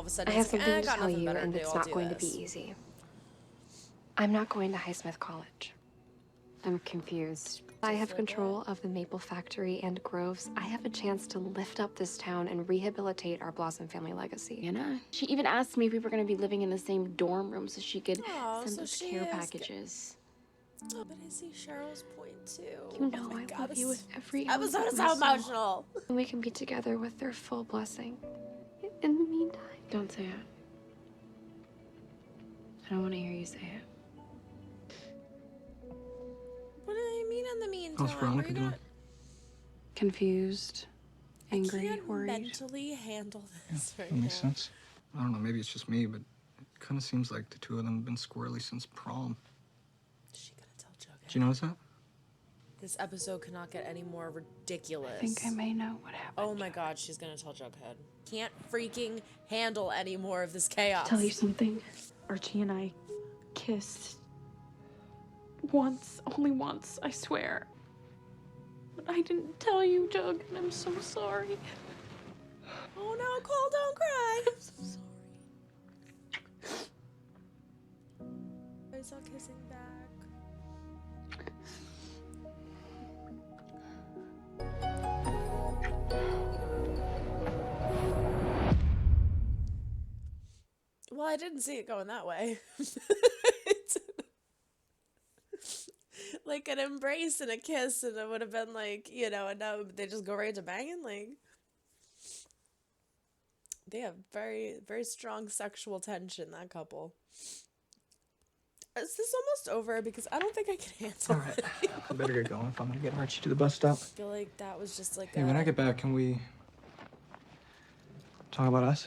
of a sudden I have he's like, something I to got tell nothing you, better to and do, it's I'll not do going to this. be easy. I'm not going to Highsmith College. I'm confused. I have control of the maple factory and groves. I have a chance to lift up this town and rehabilitate our Blossom family legacy. Anna, she even asked me if we were going to be living in the same dorm room so she could Oh, send so us she care is packages. Oh, but I see Cheryl's point too. You know Oh my I God, love you this with every ounce episode of is my so soul. emotional. And we can be together with their full blessing. In the meantime, Don't say it. I don't want to hear you say it. What do they mean in the meantime? How's Veronica doing? Confused, angry, I can't worried. mentally handle this right That makes now. sense. I don't know, maybe it's just me, but it kind of seems like the two of them have been squirrely since prom. Is she gonna tell Jughead? Did you notice that? This episode cannot get any more ridiculous. I think I may know what happened. Oh my God, she's gonna tell Jughead. Can't freaking handle any more of this chaos. Tell you something. Archie and I kissed once, only once, I swear. But I didn't tell you, Jug, and I'm so sorry. Oh no, Cole, don't cry. I'm so sorry. I saw kissing back. Well, I didn't see it going that way. It's like an embrace and a kiss, and it would have been like, you know, and now they just go right to banging. Like, they have very, very strong sexual tension, that couple. Is this almost over? Because I don't think I can handle All right, it. I better get going if I'm gonna get Archie to the bus stop. I feel like that was just like Hey, when I get back, can we talk about us?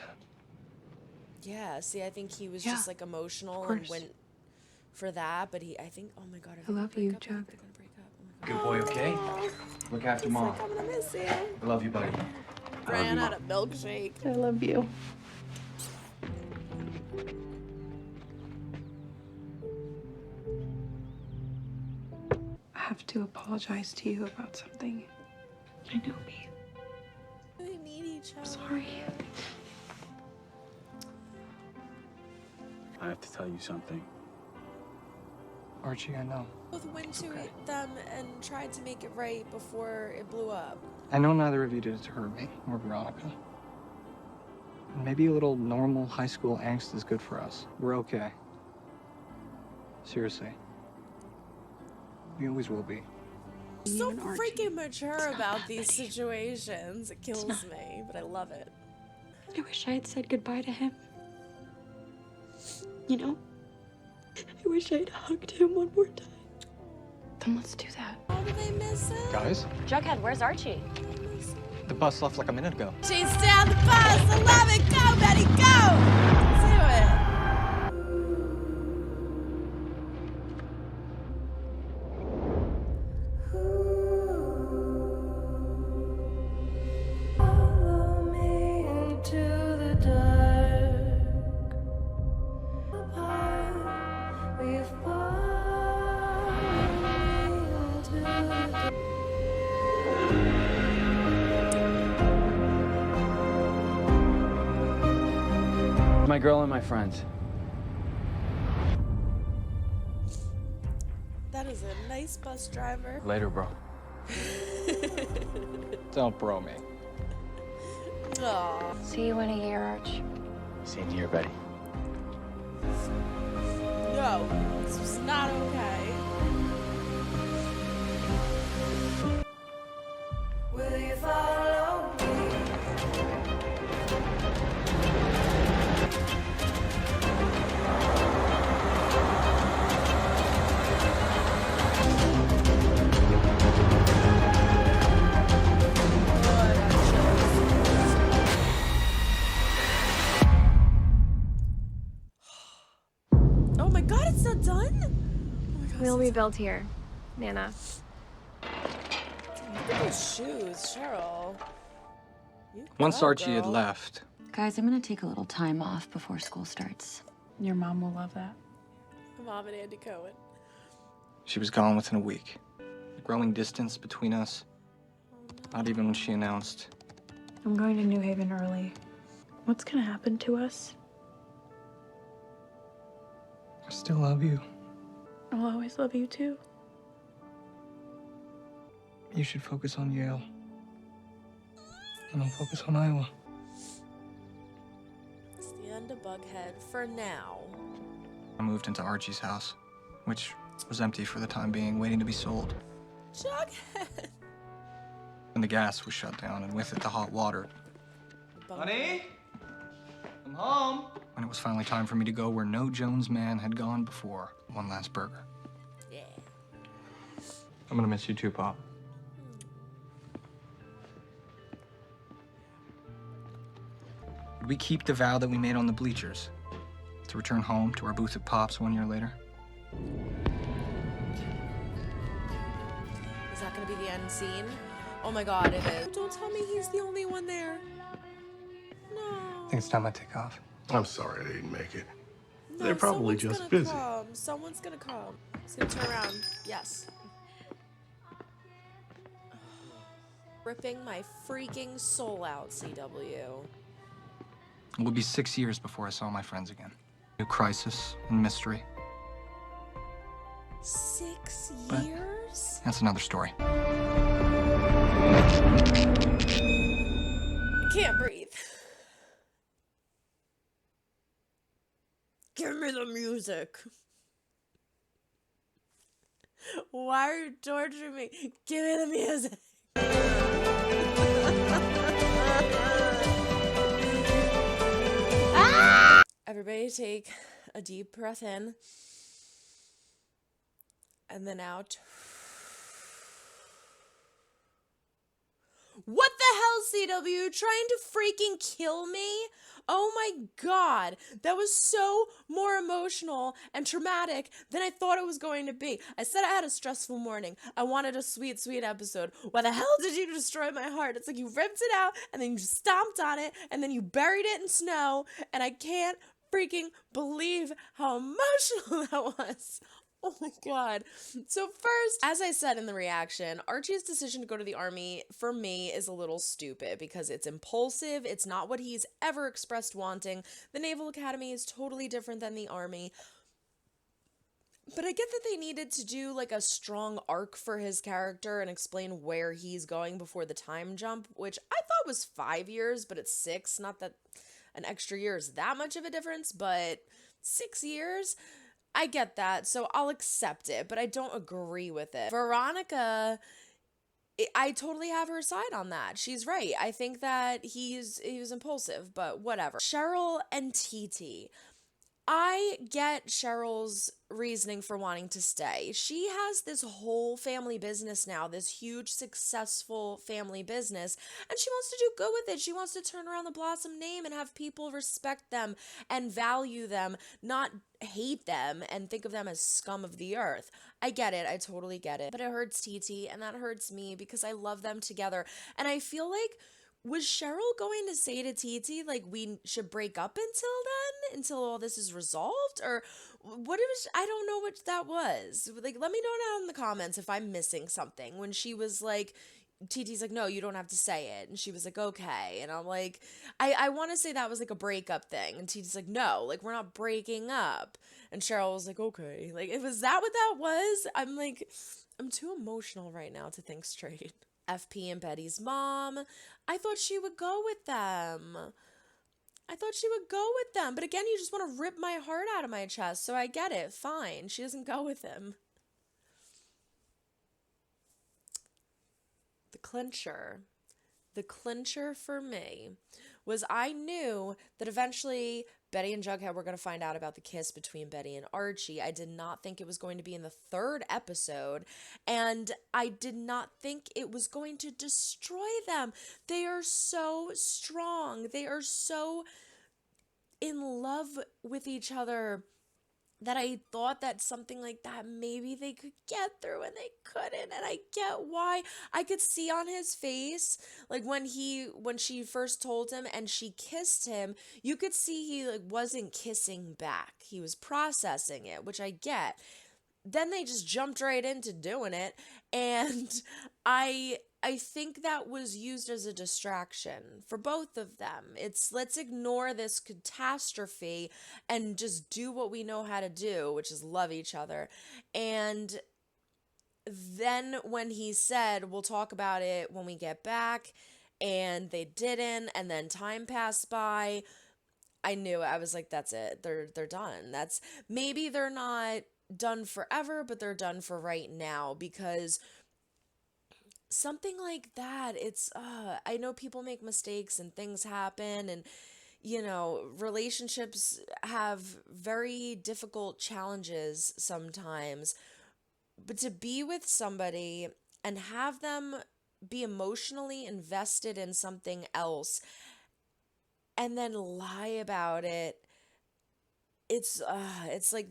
Yeah, see, I think he was Yeah, just like emotional of and course. went for that, but I think, oh my God, I love you, Jug. They're gonna break up. Good boy, okay? Look after He's mom. like, I'm gonna miss you. I love you, buddy. Ran out of milkshake. I love you. I have to apologize to you about something. I know me. We need each other. I'm sorry. I have to tell you something. Archie, I know. Both went to okay. them and tried to make it right before it blew up. I know neither of you did it to hurt me or Veronica. And maybe a little normal high school angst is good for us. We're okay. Seriously. We always will be. So and Archie. freaking mature It's not about that these many. situations. It kills me, but I love it. I wish I had said goodbye to him. You know? I wish I'd hugged him one more time. Then let's do that. Oh, do they miss him? Guys, Jughead, where's Archie? the bus left like a minute ago. She's down the bus. I love it. Go, Betty, go. Do it. My girl and my friends. That is a nice bus driver. Later, bro. Don't bro me. Aw. see you in a year, Arch. Same here, Betty. No, this was not okay. Will you follow me? Oh my God, it's not done? Oh my God, We'll it's be built here, Nana. Look at those shoes, Cheryl. You Once go, Archie had girl. left, Guys, I'm gonna take a little time off before school starts. Your mom will love that. Mom and Andy Cohen. she was gone within a week. The growing distance between us, not even when she announced. I'm going to New Haven early. What's gonna happen to us? I still love you. I'll always love you too. You should focus on Yale. And I'll focus on Iowa. It's the end of Bughead for now. I moved into Archie's house, which was empty for the time being, waiting to be sold. Jughead! And the gas was shut down, and with it, the hot water. Honey? I'm home. And it was finally time for me to go where no Jones man had gone before. One last burger. Yeah. I'm gonna miss you too, Pop. Would we keep the vow that we made on the bleachers? To return home to our booth at Pop's 1 year later? Is that gonna be the end scene? Oh my god, it is. Don't tell me he's the only one there. No. I think it's time I take off. I'm sorry I didn't make it. No, They're probably someone's just gonna busy. Come. Someone's gonna come. He's gonna turn around. Yes. Ripping my freaking soul out, CW. It will be 6 years before I saw my friends again. New crisis and mystery. 6 But- years? That's another story. I can't breathe. Give me the music. Why are you torturing me? Give me the music. Everybody take a deep breath in and then out. What the hell, CW? Trying to freaking kill me? Oh my god, that was so more emotional and traumatic than I thought it was going to be. I said I had a stressful morning. I wanted a sweet, sweet episode. Why the hell did you destroy my heart? It's like you ripped it out and then you stomped on it and then you buried it in snow, and I can't freaking believe how emotional that was. Oh my god. So first, as I said in the reaction, Archie's decision to go to the army, for me, is a little stupid because it's impulsive. It's not what he's ever expressed wanting. The Naval Academy is totally different than the army. But I get that they needed to do like a strong arc for his character and explain where he's going before the time jump, which I thought was 5 years, but it's 6. Not that an extra year is that much of a difference, but 6 years? I get that, so I'll accept it, but I don't agree with it. Veronica, I totally have her side on that. She's right. I think that he was impulsive, but whatever. Cheryl and TT. I get Cheryl's reasoning for wanting to stay. She has this whole family business now, this huge, successful family business, and she wants to do good with it. She wants to turn around the Blossom name and have people respect them and value them, not hate them and think of them as scum of the earth. I get it. I totally get it. But it hurts TT, and that hurts me because I love them together. And I feel like, was Cheryl going to say to TT, like, we should break up until then? Until all this is resolved? Or what it was? I don't know what that was. Like, let me know down in the comments if I'm missing something. When she was like, TT's like, no, you don't have to say it. And she was like, okay. And I'm like, I want to say that was like a breakup thing. And TT's like, no, like, we're not breaking up. And Cheryl was like, okay. Like, was that what that was? I'm like, I'm too emotional right now to think straight. FP and Betty's mom. I thought she would go with them. But again, you just want to rip my heart out of my chest, so I get it. Fine. She doesn't go with him. The clincher for me was I knew that eventually Betty and Jughead were going to find out about the kiss between Betty and Archie. I did not think it was going to be in the 3rd episode, and I did not think it was going to destroy them. They are so strong. They are so in love with each other that I thought that something like that maybe they could get through, and they couldn't. And I get why. I could see on his face, like when she first told him and she kissed him, you could see he like wasn't kissing back. He was processing it, which I get. Then they just jumped right into doing it, and I I think that was used as a distraction for both of them. It's let's ignore this catastrophe and just do what we know how to do, which is love each other. And then when he said, we'll talk about it when we get back, and they didn't, and then time passed by, I knew it. I was like, that's it. They're done. That's maybe they're not done forever, but they're done for right now, because something like that, it's I know people make mistakes and things happen, and relationships have very difficult challenges sometimes, but to be with somebody and have them be emotionally invested in something else and then lie about it, it's like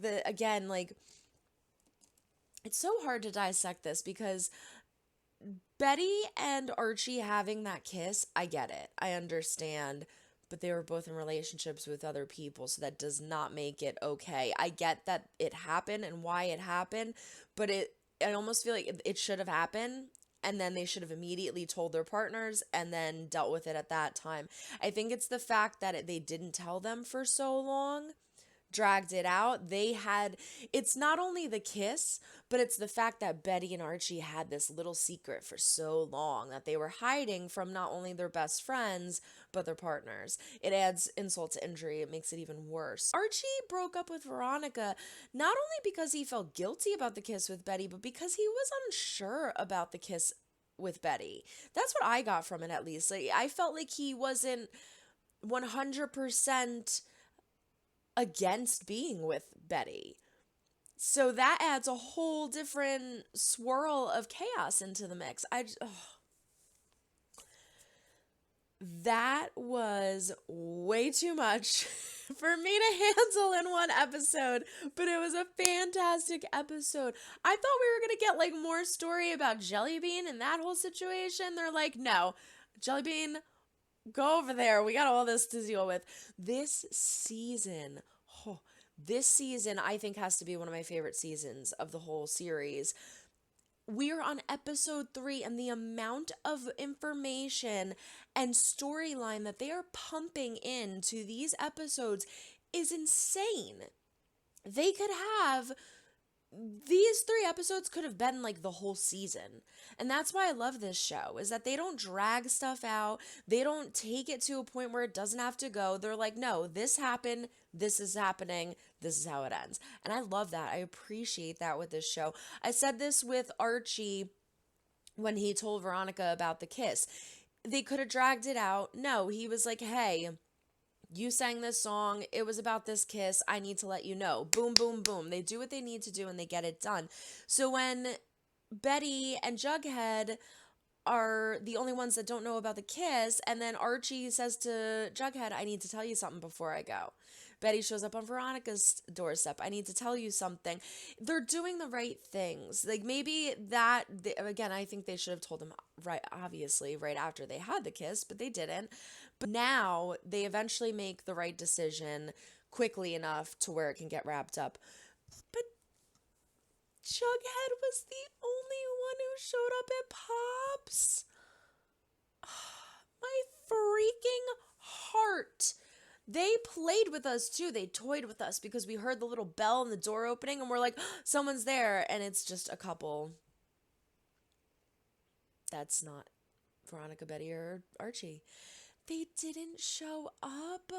it's so hard to dissect this, because Betty and Archie having that kiss, I get it. I understand. But they were both in relationships with other people, so that does not make it okay. I get that it happened and why it happened, but I almost feel like it should have happened, and then they should have immediately told their partners and then dealt with it at that time. I think it's the fact that they didn't tell them for so long, dragged it out. It's not only the kiss, but it's the fact that Betty and Archie had this little secret for so long that they were hiding from not only their best friends, but their partners. It adds insult to injury. It makes it even worse. Archie broke up with Veronica not only because he felt guilty about the kiss with Betty, but because he was unsure about the kiss with Betty. That's what I got from it, at least. Like, I felt like he wasn't 100% against being with Betty. So that adds a whole different swirl of chaos into the mix. That was way too much for me to handle in one episode, but it was a fantastic episode. I thought we were going to get like more story about Jellybean and that whole situation. They're like, no, Jellybean, go over there. We got all this to deal with. This season, I think, has to be one of my favorite seasons of the whole series. We're on episode 3, and the amount of information and storyline that they are pumping into these episodes is insane. These 3 episodes could have been like the whole season. And that's why I love this show, is that they don't drag stuff out. They don't take it to a point where it doesn't have to go. They're like, no, this happened. This is happening. This is how it ends. And I love that. I appreciate that with this show. I said this with Archie when he told Veronica about the kiss. They could have dragged it out. No, he was like, hey, you sang this song. It was about this kiss. I need to let you know. Boom, boom, boom. They do what they need to do and they get it done. So when Betty and Jughead are the only ones that don't know about the kiss, and then Archie says to Jughead, I need to tell you something before I go. Betty shows up on Veronica's doorstep. I need to tell you something. They're doing the right things. Like, maybe again, I think they should have told them right after they had the kiss, but they didn't. But now they eventually make the right decision quickly enough to where it can get wrapped up. But Jughead was the only one who showed up at Pops. My freaking heart. They played with us too. They toyed with us because we heard the little bell and the door opening and we're like, someone's there. And it's just a couple. That's not Veronica, Betty, or Archie. They didn't show up.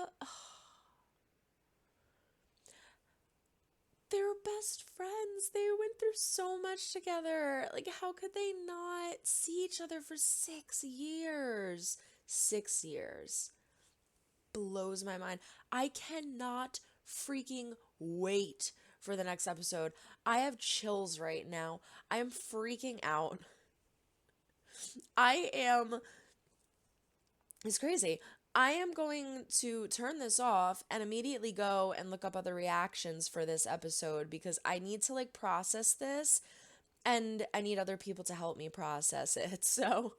They're best friends. They went through so much together. Like, how could they not see each other for 6 years? 6 years. Blows my mind. I cannot freaking wait for the next episode. I have chills right now. I am freaking out. It's crazy. I am going to turn this off and immediately go and look up other reactions for this episode because I need to process this and I need other people to help me process it. So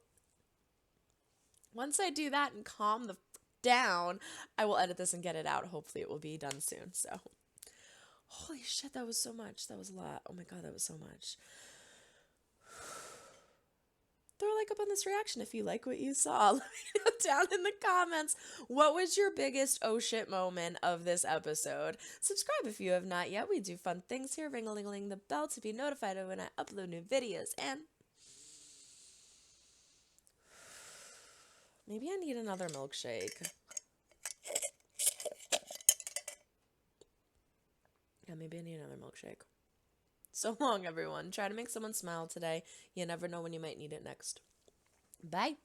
once I do that and calm the down, I will edit this and get it out. Hopefully it will be done soon. So holy shit, that was so much. That was a lot. Oh my God, that was so much. They're like, pick up on this reaction if you like what you saw. Let me know down in the comments, what was your biggest oh shit moment of this episode? Subscribe if you have not yet. We do fun things here. Ring-a-ling-a-ling the bell to be notified of when I upload new videos. And maybe I need another milkshake. Yeah, maybe I need another milkshake. So long, everyone. Try to make someone smile today. You never know when you might need it next. Bye.